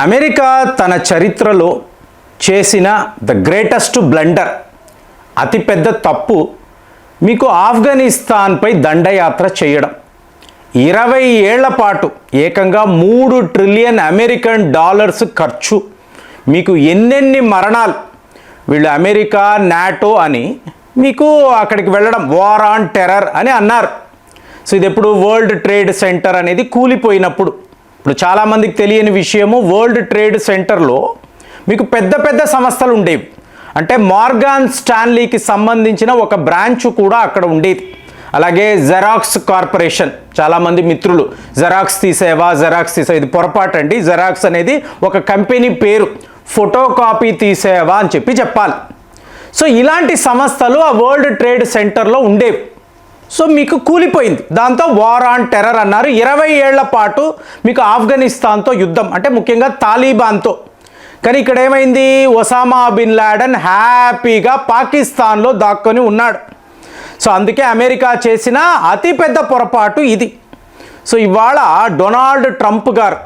America తన చరిత్రలో చేసిన ద గ్రేటెస్ట్ బ్లండర్, అతిపెద్ద తప్పు మీకు ఆఫ్ఘనిస్తాన్పై దండయాత్ర చేయడం. 20 ఏళ్ల పాటు ఏకంగా $3 ట్రిలియన్ అమెరికన్ డాలర్స్ ఖర్చు, మీకు ఎన్నెన్ని మరణాలు. వీళ్ళు అమెరికా నాటో అని మీకు అక్కడికి వెళ్ళడం వార్ ఆన్ టెర్రర్ అని అన్నారు. సో ఇది ఎప్పుడు వరల్డ్ ట్రేడ్ సెంటర్ అనేది కూలిపోయినప్పుడు. ఇప్పుడు చాలామందికి తెలియని విషయము, వరల్డ్ ట్రేడ్ సెంటర్లో మీకు పెద్ద పెద్ద సంస్థలు ఉండేవి. అంటే మార్గాన్ స్టాన్లీకి సంబంధించిన ఒక బ్రాంచ్ కూడా అక్కడ ఉండేది. అలాగే జెరాక్స్ కార్పొరేషన్, చాలామంది మిత్రులు జెరాక్స్ తీసేవా ఇది పొరపాటు అండి. జెరాక్స్ అనేది ఒక కంపెనీ పేరు, ఫోటో కాపీ తీసేవా అని చెప్పాలి. సో ఇలాంటి సంస్థలు ఆ వరల్డ్ ట్రేడ్ సెంటర్లో ఉండేవి. సో మీకు కూలిపోయింది. దాంతో వార్ ఆన్ టెర్రర్ అన్నారు. 20 ఏళ్ల పాటు మీకు ఆఫ్ఘనిస్తాన్తో యుద్ధం, అంటే ముఖ్యంగా తాలిబాన్తో. కానీ ఇక్కడ ఏమైంది, ఒసామా బిన్ లాడెన్ హ్యాపీగా పాకిస్తాన్లో దాక్కొని ఉన్నాడు. సో అందుకే అమెరికా చేసిన అతిపెద్ద పొరపాటు ఇది. సో ఇవాళ డొనాల్డ్ ట్రంప్ గారు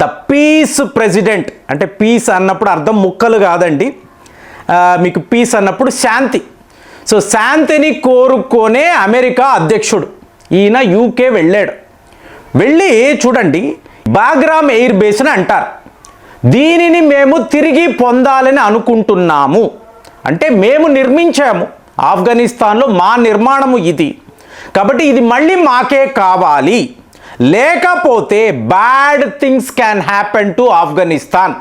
ద పీస్ ప్రెసిడెంట్, అంటే పీస్ అన్నప్పుడు అర్థం ముక్కలు కాదండి, మీకు పీస్ అన్నప్పుడు శాంతి. సో శాంతిని కోరుకోనే అమెరికా అధ్యక్షుడు ఈయన యూకే వెళ్ళాడు. వెళ్ళి చూడండి, బాగ్రామ్ ఎయిర్ బేస్ని అంటారు, దీనిని మేము తిరిగి పొందాలని అనుకుంటున్నాము. అంటే మేము నిర్మించాము ఆఫ్ఘనిస్తాన్లో, మా నిర్మాణము ఇది, కాబట్టి ఇది మళ్ళీ మాకే కావాలి, లేకపోతే bad things can happen to Afghanistan.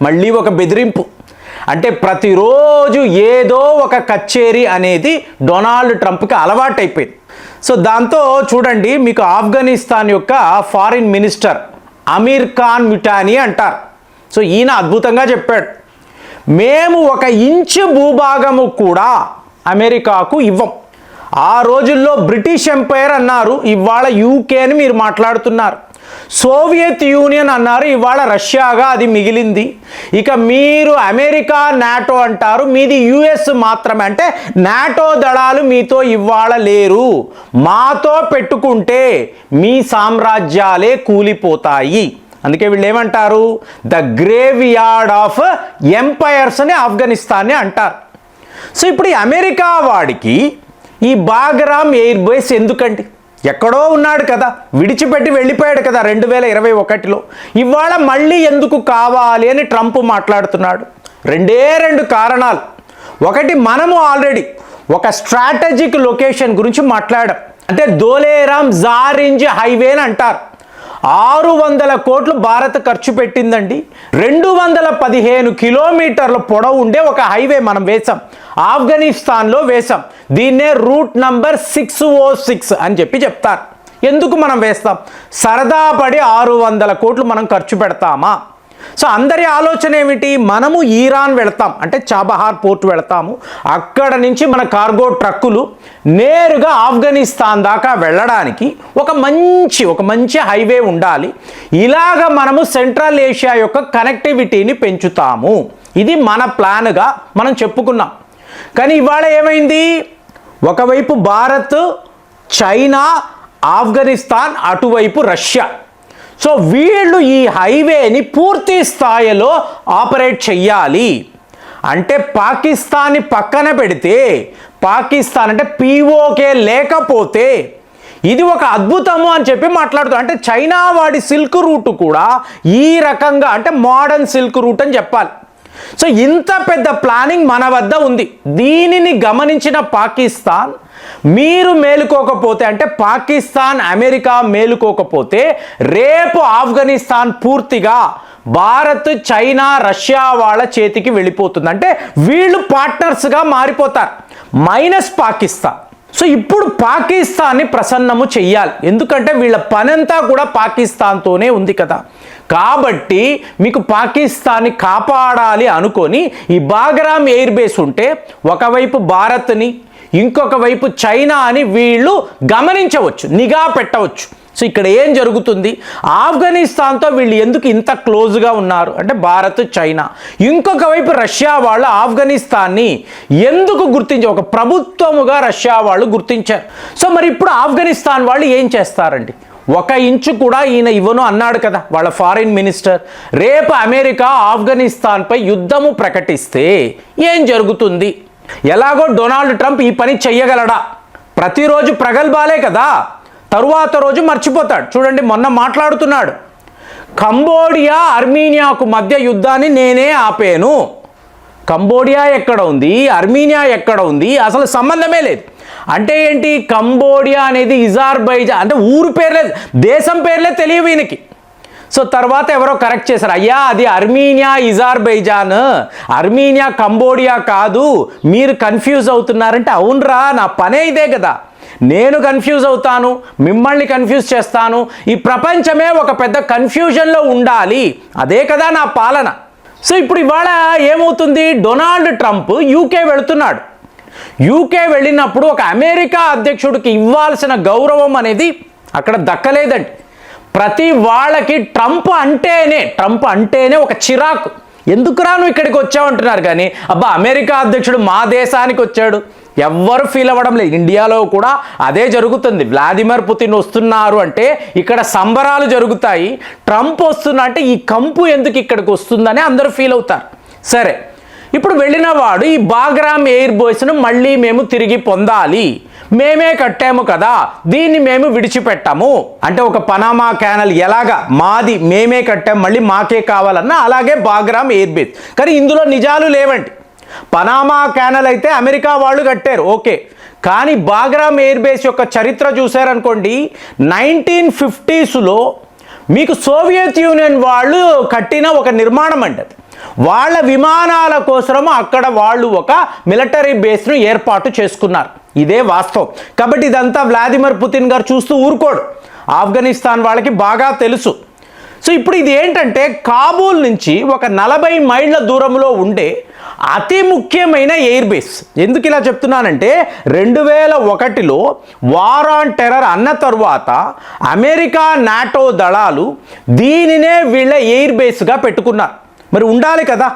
మళ్ళీ ఒక బెదిరింపు. అంటే ప్రతిరోజు ఏదో ఒక కచ్చేరి అనేది డొనాల్డ్ ట్రంప్కి అలవాటైపోయింది. సో దాంతో చూడండి, మీకు ఆఫ్ఘనిస్తాన్ యొక్క ఫారిన్ మినిస్టర్ అమీర్ ఖాన్ ముటానీ అంటారు. సో ఈయన అద్భుతంగా చెప్పాడు, మేము 1 ఇంచు భూభాగము కూడా అమెరికాకు ఇవ్వం. ఆ రోజుల్లో బ్రిటిష్ ఎంపైర్ అన్నారు, ఇవాళ యూకే అని మీరు మాట్లాడుతున్నారు. సోవియత్ యూనియన్ అన్నారు, ఇవాళ రష్యాగా అది మిగిలింది. ఇక మీరు అమెరికా నాటో అంటారు, మీది యుఎస్ మాత్రమే. అంటే నాటో దళాలు మీతో ఇవాళ లేరు. మాతో పెట్టుకుంటే మీ సామ్రాజ్యాలే కూలిపోతాయి. అందుకే వీళ్ళు ఏమంటారు, the graveyard of empires అని ఆఫ్ఘనిస్తాన్ని అంటారు. సో ఇప్పుడు ఈ అమెరికా వాడికి ఈ బాగ్రామ్ ఎయిర్ బేస్ ఎందుకండి? ఎక్కడో ఉన్నాడు కదా, విడిచిపెట్టి వెళ్ళిపోయాడు కదా 2021లో. ఇవాళ మళ్ళీ ఎందుకు కావాలి అని ట్రంప్ మాట్లాడుతున్నాడు. 2 కారణాలు. ఒకటి, మనము ఆల్రెడీ ఒక స్ట్రాటజిక్ లొకేషన్ గురించి మాట్లాడాం. అంటే దోలేరామ్ జారింజ్ హైవే అని అంటారు. 600 కోట్లు భారత్ ఖర్చు పెట్టిందండి. 215 కిలోమీటర్ల పొడవు ఉండే ఒక హైవే మనం వేసాం, ఆఫ్ఘనిస్తాన్లో వేసాం. దీన్నే రూట్ నంబర్ 606 అని చెప్తారు. ఎందుకు మనం వేస్తాం? సరదా పడి 600 కోట్లు మనం ఖర్చు పెడతామా? సో అందరి ఆలోచన ఏమిటి, మనము ఈరాన్ వెళ్తాం, అంటే చాబహార్ పోర్ట్ వెళ్తాము, అక్కడ నుంచి మన కార్గో ట్రక్కులు నేరుగా ఆఫ్ఘనిస్తాన్ దాకా వెళ్ళడానికి ఒక మంచి హైవే ఉండాలి. ఇలాగ మనము సెంట్రల్ ఏషియా యొక్క కనెక్టివిటీని పెంచుతాము. ఇది మన ప్లాన్గా మనం చెప్పుకున్నాం. కానీ ఇవాళ ఏమైంది, ఒకవైపు భారత్, చైనా, ఆఫ్ఘనిస్తాన్, అటువైపు రష్యా. సో వీళ్ళు ఈ హైవేని పూర్తి స్థాయిలో ఆపరేట్ చెయ్యాలి. అంటే పాకిస్తాన్ని పక్కన పెడితే, పాకిస్తాన్ అంటే పీఓకే లేకపోతే ఇది ఒక అద్భుతము అని మాట్లాడుతారు. అంటే చైనా వాడి సిల్క్ రూట్ కూడా ఈ రకంగా, అంటే మోడర్న్ సిల్క్ రూట్ అని చెప్పాలి. సో ఇంత పెద్ద ప్లానింగ్ మన వద్ద ఉంది. దీనిని గమనించిన పాకిస్తాన్, మీరు మేలుకోకపోతే, అంటే పాకిస్తాన్ అమెరికా మేలుకోకపోతే రేపు ఆఫ్ఘనిస్తాన్ పూర్తిగా భారత్, చైనా, రష్యా వాళ్ళ చేతికి వెళ్ళిపోతుంది. అంటే వీళ్ళు పార్ట్నర్స్గా మారిపోతారు, మైనస్ పాకిస్తాన్. సో ఇప్పుడు పాకిస్తాన్ని ప్రసన్నము చెయ్యాలి, ఎందుకంటే వీళ్ళ పనంతా కూడా పాకిస్తాన్తోనే ఉంది కదా. కాబట్టి మీకు పాకిస్తాన్ని కాపాడాలి అనుకొని ఈ బాగ్రామ్ ఎయిర్ బేస్ ఉంటే ఒకవైపు భారత్ని, ఇంకొక వైపు చైనా అని వీళ్ళు గమనించవచ్చు, నిఘా పెట్టవచ్చు. సో ఇక్కడ ఏం జరుగుతుంది, ఆఫ్ఘనిస్తాన్తో వీళ్ళు ఎందుకు ఇంత క్లోజ్గా ఉన్నారు అంటే భారత్, చైనా. ఇంకొక వైపు రష్యా వాళ్ళు ఆఫ్ఘనిస్తాన్ని ఎందుకు గుర్తించారు, ఒక ప్రభుత్వముగా రష్యా వాళ్ళు గుర్తించారు. సో మరి ఇప్పుడు ఆఫ్ఘనిస్తాన్ వాళ్ళు ఏం చేస్తారండి, ఒక ఇంచు కూడా ఈయన ఇవ్వను అన్నాడు కదా వాళ్ళ ఫారిన్ మినిస్టర్. రేపు అమెరికా ఆఫ్ఘనిస్తాన్పై యుద్ధము ప్రకటిస్తే ఏం జరుగుతుంది? ఎలాగో డొనాల్డ్ ట్రంప్ ఈ పని చెయ్యగలడా? ప్రతిరోజు ప్రగల్భాలే కదా, తరువాత రోజు మర్చిపోతాడు. చూడండి, మొన్న మాట్లాడుతున్నాడు, కంబోడియా అర్మీనియాకు మధ్య యుద్ధాన్ని నేనే ఆపేను. కంబోడియా ఎక్కడ ఉంది, అర్మీనియా ఎక్కడ ఉంది, అసలు సంబంధమే లేదు. అంటే ఏంటి? కంబోడియా అనేది అజర్బైజాన్, అంటే ఊరు పేర్లే, దేశం పేర్లే తెలియవు ఈయనకి. సో తర్వాత ఎవరో కరెక్ట్ చేశారు, అయ్యా అది అర్మీనియా అజర్బైజాన్, అర్మీనియా కంబోడియా కాదు, మీరు కన్ఫ్యూజ్ అవుతున్నారంటే అవునరా, నా పనే ఇదే కదా, నేను కన్ఫ్యూజ్ అవుతాను, మిమ్మల్ని కన్ఫ్యూజ్ చేస్తాను, ఈ ప్రపంచమే ఒక పెద్ద కన్ఫ్యూజన్లో ఉండాలి, అదే కదా నా పాలన. సో ఇప్పుడు ఇవాళ ఏమవుతుంది? డొనాల్డ్ ట్రంప్ యూకే వెళుతున్నాడు. యూకే వెళ్ళినప్పుడు ఒక అమెరికా అధ్యక్షుడికి ఇవ్వాల్సిన గౌరవం అనేది అక్కడ దక్కలేదండి. ప్రతి వాళ్ళకి ట్రంప్ అంటేనే ఒక చిరాకు. ఎందుకురా నువ్వు ఇక్కడికి వచ్చావంటున్నారు, కానీ అబ్బా అమెరికా అధ్యక్షుడు మా దేశానికి వచ్చాడు ఎవ్వరు ఫీల్ అవ్వడం లేదు. ఇండియాలో కూడా అదే జరుగుతుంది. వ్లాదిమిర్ పుతిన్ వస్తున్నారు అంటే ఇక్కడ సంబరాలు జరుగుతాయి, ట్రంప్ వస్తున్నా అంటే ఈ కంపు ఎందుకు ఇక్కడికి వస్తుందని అందరూ ఫీల్ అవుతారు. సరే, ఇప్పుడు వెళ్ళిన వాడు ఈ బాగ్రామ్ ఎయిర్ బేస్ను మళ్ళీ మేము తిరిగి పొందాలి, మేమే కట్టాము కదా, దీన్ని మేము విడిచిపెట్టాము అంటే ఒక పనామా క్యానల్ ఎలాగా మాది మేమే కట్టాము మళ్ళీ మాకే కావాలన్నా అలాగే బాగ్రామ్ ఎయిర్ బేస్. కానీ ఇందులో నిజాలు లేవండి. పనామా క్యానల్ అయితే అమెరికా వాళ్ళు కట్టారు, ఓకే, కానీ బాగ్రామ్ ఎయిర్ బేస్ యొక్క చరిత్ర చూశారనుకోండి, 1950స్లో మీకు సోవియట్ యూనియన్ వాళ్ళు కట్టిన ఒక నిర్మాణం అండి. వాళ్ళ విమానాల కోసం అక్కడ వాళ్ళు ఒక మిలిటరీ బేస్ను ఏర్పాటు చేసుకున్నారు. ఇదే వాస్తవం. కాబట్టి ఇదంతా వ్లాదిమిర్ పుతిన్ గారు చూస్తూ ఊరుకోడు, ఆఫ్ఘనిస్తాన్ వాళ్ళకి బాగా తెలుసు. సో ఇప్పుడు ఇది ఏంటంటే కాబూల్ నుంచి ఒక 40 మైళ్ళ దూరంలో ఉండే అతి ముఖ్యమైన ఎయిర్ బేస్. ఎందుకు ఇలా చెప్తున్నానంటే 2001లో వార్ ఆన్ టెర్రర్ అన్న తరువాత అమెరికా నాటో దళాలు దీనినే వీళ్ళ ఎయిర్ బేస్గా పెట్టుకున్నారు. మరి ఉండాలి కదా,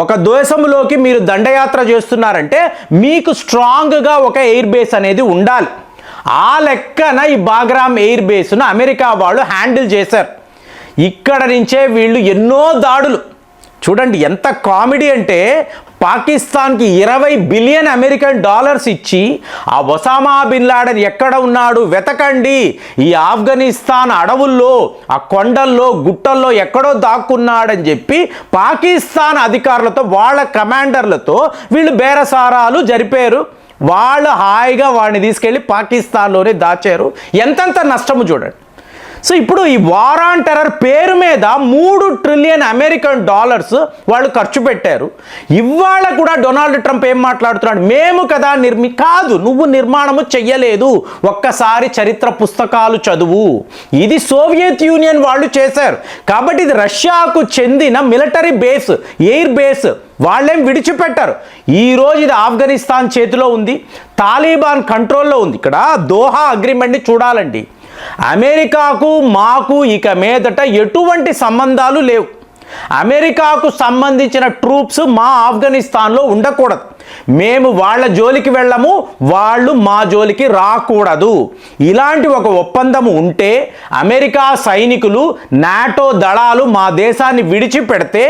ఒక దేశంలోకి మీరు దండయాత్ర చేస్తున్నారంటే మీకు స్ట్రాంగ్గా ఒక ఎయిర్ బేస్ అనేది ఉండాలి. ఆ లెక్కన ఈ బాగ్రామ్ ఎయిర్ బేస్ను అమెరికా వాళ్ళు హ్యాండిల్ చేశారు. ఇక్కడ నుంచే వీళ్ళు ఎన్నో దాడులు, చూడండి ఎంత కామెడీ అంటే, పాకిస్తాన్కి 20 బిలియన్ అమెరికన్ డాలర్స్ ఇచ్చి ఆ ఒసామా బిన్ లాడెన్ ఎక్కడ ఉన్నాడు వెతకండి, ఈ ఆఫ్ఘనిస్తాన్ అడవుల్లో ఆ కొండల్లో గుట్టల్లో ఎక్కడో దాక్కున్నాడని చెప్పి పాకిస్తాన్ అధికారులతో వాళ్ళ కమాండర్లతో వీళ్ళు బేరసారాలు జరిపారు. వాళ్ళు హాయిగా వాడిని తీసుకెళ్ళి పాకిస్తాన్లోనే దాచారు. ఎంతెంత నష్టము చూడండి. సో ఇప్పుడు ఈ వార్ ఆన్ టెర్రర్ పేరు మీద 3 ట్రిలియన్ అమెరికన్ డాలర్స్ వాళ్ళు ఖర్చు పెట్టారు. ఇవాళ కూడా డొనాల్డ్ ట్రంప్ ఏం మాట్లాడుతున్నాడు, మేము కదా కాదు, నువ్వు నిర్మాణము చెయ్యలేదు, ఒక్కసారి చరిత్ర పుస్తకాలు చదువు, ఇది సోవియట్ యూనియన్ వాళ్ళు చేశారు. కాబట్టి ఇది రష్యాకు చెందిన మిలిటరీ బేస్, ఎయిర్ బేస్, వాళ్ళేం విడిచిపెట్టారు. ఈరోజు ఇది ఆఫ్ఘనిస్తాన్ చేతిలో ఉంది, తాలిబాన్ కంట్రోల్లో ఉంది. ఇక్కడ దోహా అగ్రిమెంట్ని చూడాలండి. అమెరికాకు మాకు ఇక మీదట ఎటువంటి సంబంధాలు లేవు. అమెరికాకు సంబంధించిన ట్రూప్స్ మా ఆఫ్ఘనిస్తాన్లో ఉండకూడదు. మేము వాళ్ళ జోలికి వెళ్ళము, వాళ్ళు మా జోలికి రాకూడదు. ఇలాంటి ఒక ఒప్పందం ఉంటే అమెరికా సైనికులు నాటో దళాలు మా దేశాన్ని విడిచిపెడితే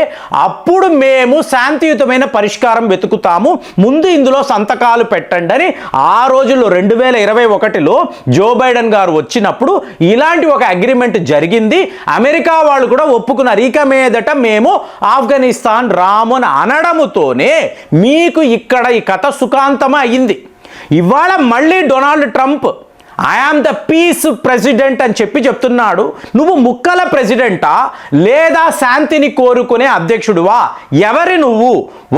అప్పుడు మేము శాంతియుతమైన పరిష్కారం వెతుకుతాము, ముందు ఇందులో సంతకాలు పెట్టండి అని ఆ రోజుల్లో 2021లో జో బైడెన్ గారు వచ్చినప్పుడు ఇలాంటి ఒక అగ్రిమెంట్ జరిగింది. అమెరికా వాళ్ళు కూడా ఒప్పుకున్నారు. ఇక మీదట మేము ఆఫ్ఘనిస్తాన్ రామని అనడముతోనే మీకు ఇక్కడ ఈ కథ సుఖాంతమా అయింది. ఇవాళ మళ్ళీ Donald Trump I am the piece president అని చెప్తున్నాడు. నువ్వు ముక్కల ప్రెసిడెంటా లేదా శాంతిని కోరుకునే అధ్యక్షుడువా? ఎవరి నువ్వు?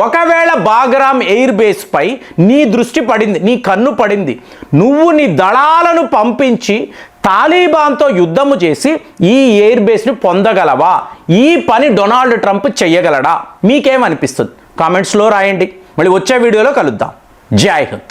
ఒకవేళ బాగ్రామ్ ఎయిర్ బేస్ పై నీ దృష్టి పడింది, నీ కన్ను పడింది, నువ్వు నీ దళాలను పంపించి తాలిబాన్తో యుద్ధము చేసి ఈ ఎయిర్ బేస్ని పొందగలవా? ఈ పని డొనాల్డ్ ట్రంప్ చెయ్యగలడా? మీకేమనిపిస్తుంది? కామెంట్స్లో రాయండి. మళ్ళీ వచ్చే వీడియోలో కలుద్దాం. జై హింద్.